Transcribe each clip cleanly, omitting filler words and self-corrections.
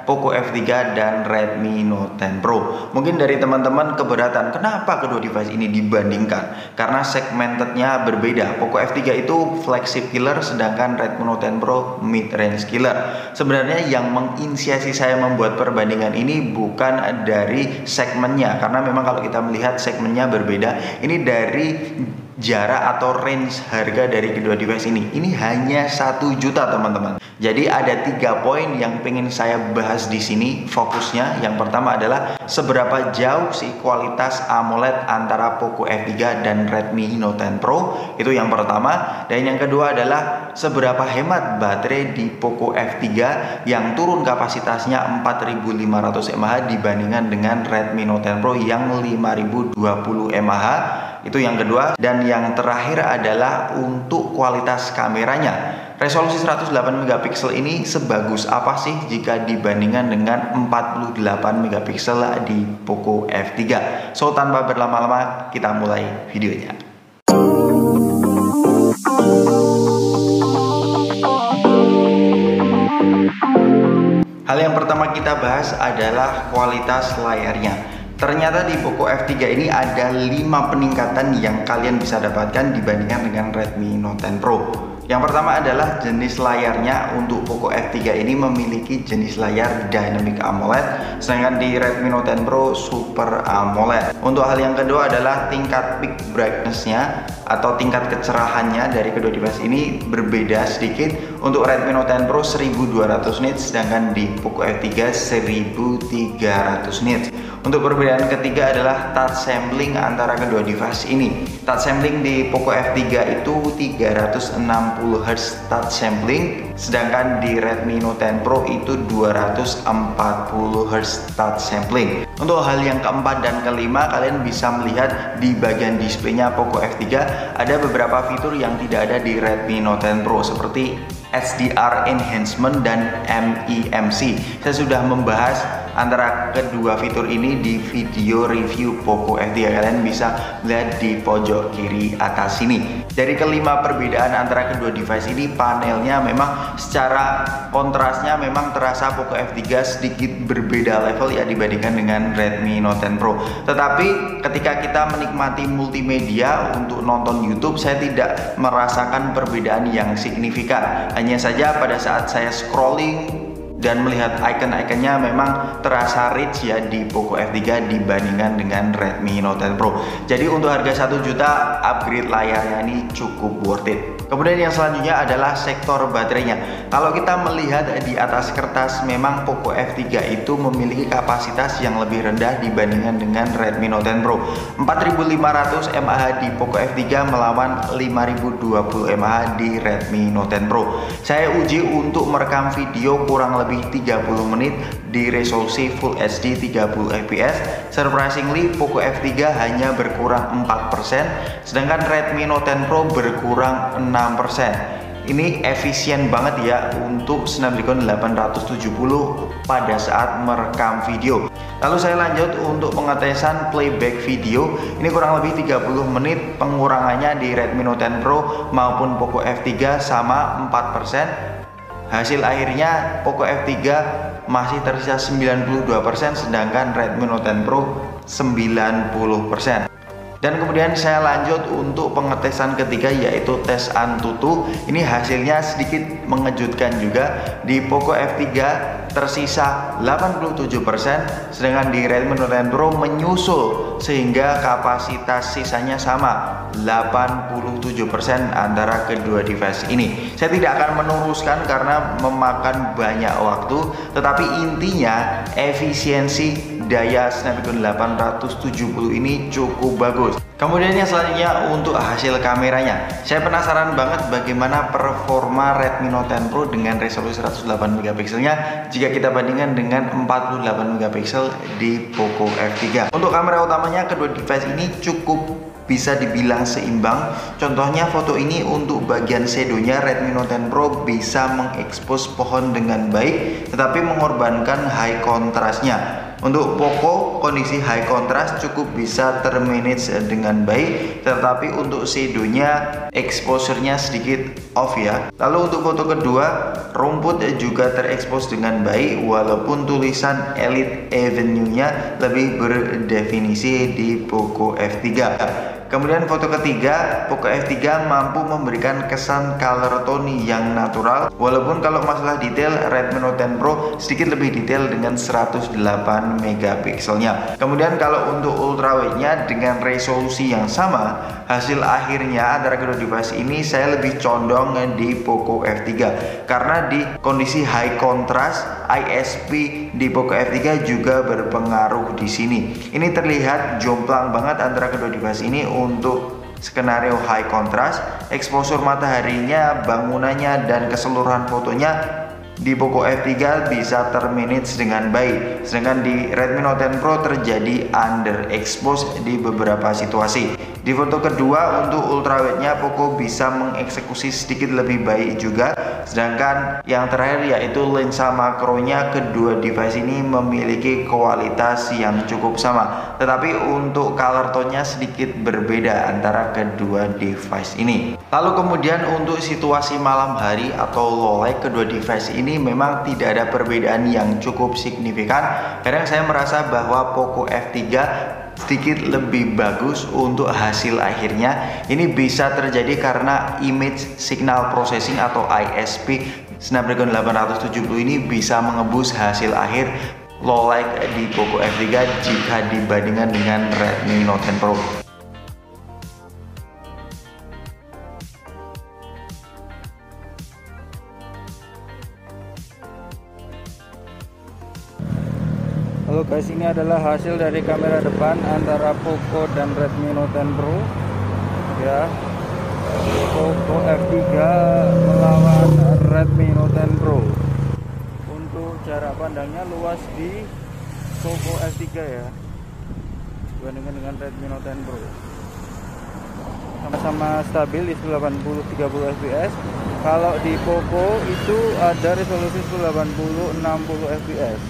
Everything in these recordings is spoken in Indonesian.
Poco F3 dan Redmi Note 10 Pro. Mungkin dari teman-teman keberatan, kenapa kedua device ini dibandingkan? Karena segmentednya berbeda. Poco F3 itu flagship killer, sedangkan Redmi Note 10 Pro mid range killer. Sebenarnya yang menginisiasi saya membuat perbandingan ini bukan dari segmennya, karena memang kalau kita melihat segmennya berbeda. Ini dari jarak atau range harga dari kedua device ini. Ini hanya 1 juta teman-teman. Jadi ada 3 poin yang pengen saya bahas di sini. Fokusnya yang pertama adalah seberapa jauh sih kualitas AMOLED antara Poco F3 dan Redmi Note 10 Pro. Itu yang pertama. Dan yang kedua adalah seberapa hemat baterai di Poco F3 yang turun kapasitasnya 4500 mAh dibandingkan dengan Redmi Note 10 Pro yang 5020 mAh. Itu yang kedua. Dan yang terakhir adalah untuk kualitas kameranya. Resolusi 108 megapiksel ini sebagus apa sih jika dibandingkan dengan 48 megapiksel di Poco F3? So tanpa berlama-lama kita mulai videonya. Hal yang pertama kita bahas adalah kualitas layarnya. Ternyata di Poco F3 ini ada 5 peningkatan yang kalian bisa dapatkan dibandingkan dengan Redmi Note 10 Pro. Yang pertama adalah jenis layarnya. Untuk Poco F3 ini memiliki jenis layar Dynamic AMOLED, sedangkan di Redmi Note 10 Pro Super AMOLED. Untuk hal yang kedua adalah tingkat peak brightness-nya atau tingkat kecerahannya dari kedua device ini berbeda sedikit. Untuk Redmi Note 10 Pro 1200 nits, sedangkan di Poco F3 1300 nits. Untuk perbedaan ketiga adalah touch sampling antara kedua device ini. Touch sampling di Poco F3 itu 360 Hz touch sampling, sedangkan di Redmi Note 10 Pro itu 240 Hz touch sampling. Untuk hal yang keempat dan kelima, kalian bisa melihat di bagian displaynya Poco F3 ada beberapa fitur yang tidak ada di Redmi Note 10 Pro seperti HDR enhancement dan MEMC. Saya sudah membahas antara kedua fitur ini di video review Poco F3. Kalian bisa lihat di pojok kiri atas sini. Dari kelima perbedaan antara kedua device ini, panelnya memang secara kontrasnya memang terasa Poco F3 sedikit berbeda level ya dibandingkan dengan Redmi Note 10 Pro. Tetapi ketika kita menikmati multimedia untuk nonton YouTube, saya tidak merasakan perbedaan yang signifikan. Hanya saja pada saat saya scrolling dan melihat icon-iconnya memang terasa rich ya di Poco F3 dibandingkan dengan Redmi Note 10 Pro. Jadi untuk harga 1 juta upgrade layarnya ini cukup worth it. Kemudian yang selanjutnya adalah sektor baterainya. Kalau kita melihat di atas kertas, memang Poco F3 itu memiliki kapasitas yang lebih rendah dibandingkan dengan Redmi Note 10 Pro. 4500 mAh di Poco F3 melawan 5020 mAh di Redmi Note 10 Pro. Saya uji untuk merekam video kurang lebih 30 menit di resolusi Full HD 30 fps. Surprisingly, Poco F3 hanya berkurang 4%, sedangkan Redmi Note 10 Pro berkurang 6%. Ini efisien banget ya untuk Snapdragon 870 pada saat merekam video. Lalu saya lanjut untuk pengetesan playback video. Ini kurang lebih 30 menit. Pengurangannya di Redmi Note 10 Pro maupun Poco F3 sama 4%. Hasil akhirnya Poco F3 masih tersisa 92%, sedangkan Redmi Note 10 Pro 90%. Dan kemudian saya lanjut untuk pengetesan ketiga, yaitu tes Antutu. Ini hasilnya sedikit mengejutkan juga. Di Poco F3 tersisa 87%, sedangkan di Redmi Note 10 Pro menyusul sehingga kapasitas sisanya sama 87% antara kedua device ini. Saya tidak akan meneruskan karena memakan banyak waktu, tetapi intinya efisiensi daya Snapdragon 870 ini cukup bagus. Kemudian yang selanjutnya untuk hasil kameranya. Saya penasaran banget bagaimana performa Redmi Note 10 Pro dengan resolusi 108 megapikselnya jika kita bandingkan dengan 48 megapiksel di Poco F3. Untuk kamera utamanya kedua device ini cukup bisa dibilang seimbang. Contohnya foto ini untuk bagian shadownya Redmi Note 10 Pro bisa mengekspos pohon dengan baik, tetapi mengorbankan high kontrasnya. Untuk Poco kondisi high contrast cukup bisa termanage dengan baik, tetapi untuk shadow-nya exposure-nya sedikit off ya. Lalu untuk foto kedua, rumput juga terekspos dengan baik walaupun tulisan Elite Avenue-nya lebih berdefinisi di Poco F3. Kemudian foto ketiga, Poco F3 mampu memberikan kesan color tone yang natural, walaupun kalau masalah detail Redmi Note 10 Pro sedikit lebih detail dengan 108 megapikselnya. Kemudian kalau untuk ultrawide-nya dengan resolusi yang sama, hasil akhirnya antara kedua device ini saya lebih condong di Poco F3 karena di kondisi high contrast ISP di Poco F3 juga berpengaruh di sini. Ini terlihat jomplang banget antara kedua device ini untuk skenario high contrast, exposure mataharinya, bangunannya dan keseluruhan fotonya di Poco F3 bisa termanage dengan baik, sedangkan di Redmi Note 10 Pro terjadi underexpose di beberapa situasi. Di foto kedua untuk ultrawide-nya Poco bisa mengeksekusi sedikit lebih baik juga, sedangkan yang terakhir yaitu lensa makronya kedua device ini memiliki kualitas yang cukup sama, tetapi untuk color tone-nya sedikit berbeda antara kedua device ini. Lalu kemudian untuk situasi malam hari atau low light kedua device ini memang tidak ada perbedaan yang cukup signifikan. Kadang saya merasa bahwa Poco F3 sedikit lebih bagus untuk hasil akhirnya. Ini bisa terjadi karena image signal processing atau ISP Snapdragon 870 ini bisa mengembus hasil akhir low light di Poco F3 jika dibandingkan dengan Redmi Note 10 Pro. Halo guys, ini adalah hasil dari kamera depan antara Poco dan Redmi Note 10 Pro ya. Poco F3 melawan Redmi Note 10 Pro. Untuk jarak pandangnya luas di Poco F3 ya, dibandingkan dengan Redmi Note 10 Pro. Sama-sama stabil di 1080-30 fps. Kalau di Poco itu ada resolusi 1080-60 fps.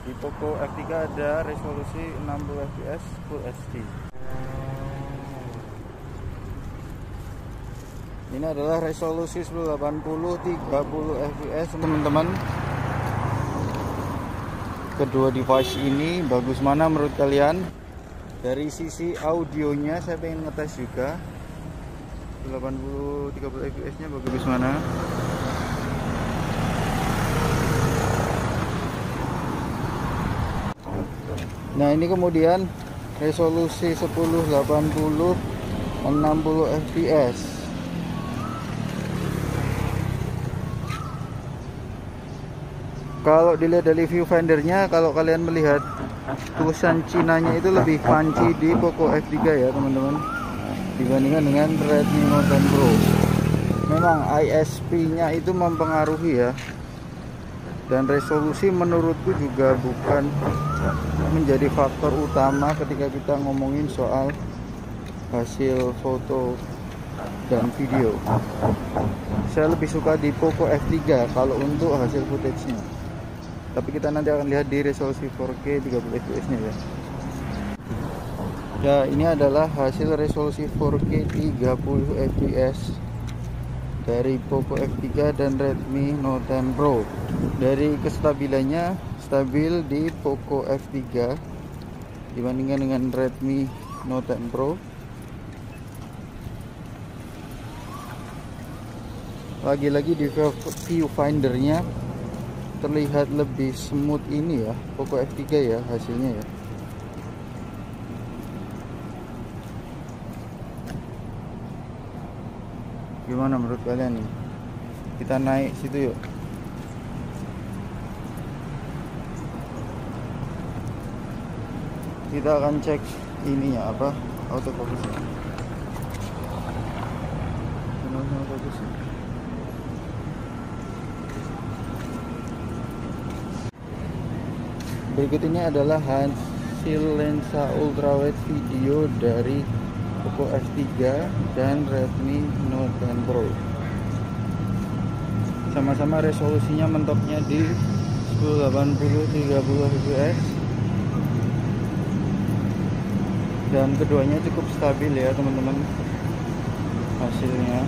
Di Poco F3 ada resolusi 60 fps Full HD. Ini adalah resolusi 1080-30 fps teman-teman. Kedua device ini bagus mana menurut kalian? Dari sisi audionya saya pengen ngetes juga 1080-30 fps nya bagus mana. Nah ini kemudian resolusi 1080-60 fps. Kalau dilihat dari viewfindernya, kalau kalian melihat tulisan Cinanya itu lebih panci di Poco F3 ya teman-teman, dibandingkan dengan Redmi Note 10 Pro. Memang ISP nya itu mempengaruhi ya, dan resolusi menurutku juga bukan menjadi faktor utama ketika kita ngomongin soal hasil foto dan video. Saya lebih suka di Poco F3 kalau untuk hasil footage-nya, tapi kita nanti akan lihat di resolusi 4K 30 fps nya ya. Ya, ini adalah hasil resolusi 4K 30 fps dari Poco F3 dan Redmi Note 10 Pro. Dari kestabilannya stabil di Poco F3 dibandingkan dengan Redmi Note 10 Pro. Lagi-lagi di viewfindernya terlihat lebih smooth ini ya, Poco F3 ya hasilnya ya. Gimana menurut kalian nih? Kita naik situ yuk. Kita akan cek ininya apa, autofocusnya. Berikut ini adalah hasil lensa ultrawide video dari Poco F3 dan Redmi Note 10 Pro. Sama-sama resolusinya mentoknya di 1080 fps, dan keduanya cukup stabil ya teman-teman hasilnya.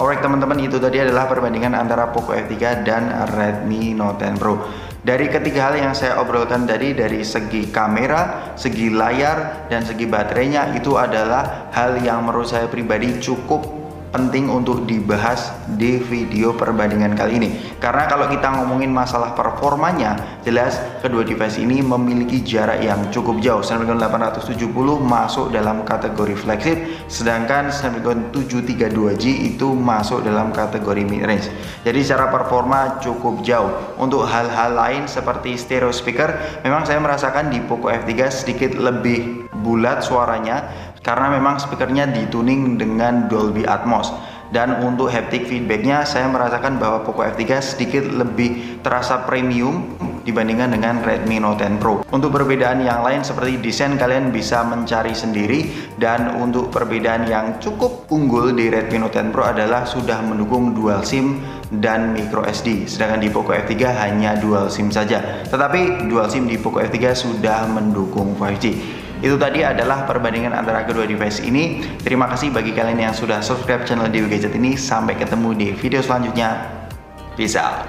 Alright teman-teman, itu tadi adalah perbandingan antara Poco F3 dan Redmi Note 10 Pro. Dari ketiga hal yang saya obrolkan tadi, dari segi kamera, segi layar, dan segi baterainya, itu adalah hal yang menurut saya pribadi cukup penting untuk dibahas di video perbandingan kali ini. Karena kalau kita ngomongin masalah performanya, jelas kedua device ini memiliki jarak yang cukup jauh. Snapdragon 870 masuk dalam kategori flagship, sedangkan Snapdragon 732G itu masuk dalam kategori mid-range. Jadi secara performa cukup jauh. Untuk hal-hal lain seperti stereo speaker, memang saya merasakan di Poco F3 sedikit lebih bulat suaranya, karena memang speakernya dituning dengan Dolby Atmos. Dan untuk haptic feedbacknya, saya merasakan bahwa Poco F3 sedikit lebih terasa premium dibandingkan dengan Redmi Note 10 Pro. Untuk perbedaan yang lain seperti desain, kalian bisa mencari sendiri. Dan untuk perbedaan yang cukup unggul di Redmi Note 10 Pro adalah sudah mendukung dual SIM dan micro SD, sedangkan di Poco F3 hanya dual SIM saja. Tetapi dual SIM di Poco F3 sudah mendukung 5G. Itu tadi adalah perbandingan antara kedua device ini. Terima kasih bagi kalian yang sudah subscribe channel Dewi Gadget ini. Sampai ketemu di video selanjutnya. Peace out.